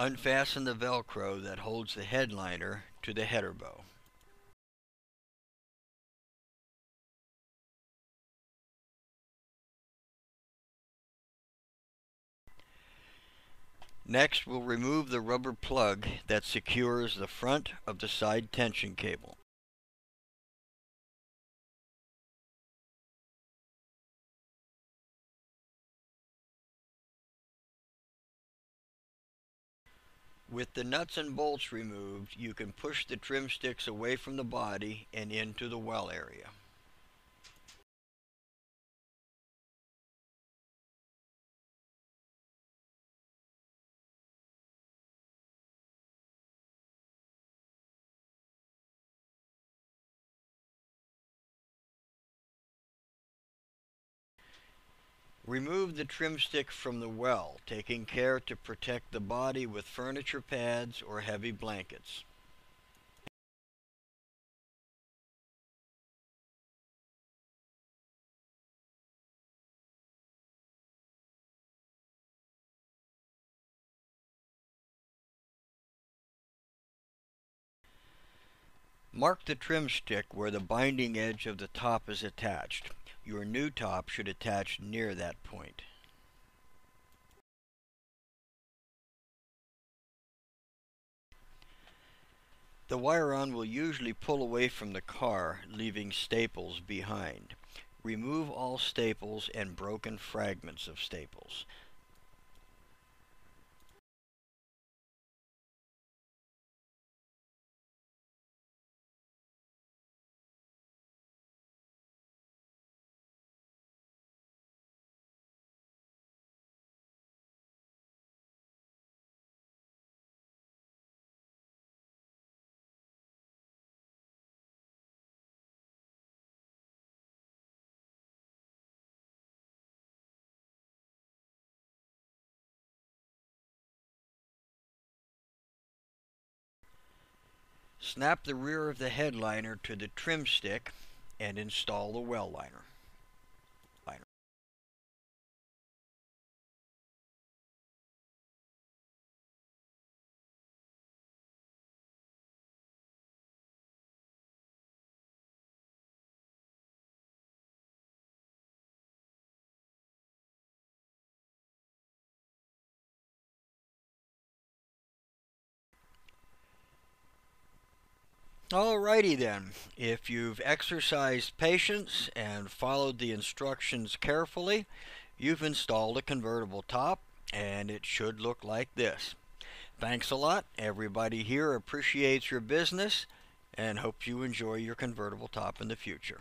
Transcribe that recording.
Unfasten the Velcro that holds the headliner to the header bow. Next, we'll remove the rubber plug that secures the front of the side tension cable. With the nuts and bolts removed, you can push the trim sticks away from the body and into the well area. Remove the trim stick from the well, taking care to protect the body with furniture pads or heavy blankets. Mark the trim stick where the binding edge of the top is attached. Your new top should attach near that point. The wireon will usually pull away from the car, leaving staples behind. Remove all staples and broken fragments of staples. Snap the rear of the headliner to the trim stick and install the well liner. Alrighty then, if you've exercised patience and followed the instructions carefully, you've installed a convertible top and it should look like this. Thanks a lot. Everybody here appreciates your business and hopes you enjoy your convertible top in the future.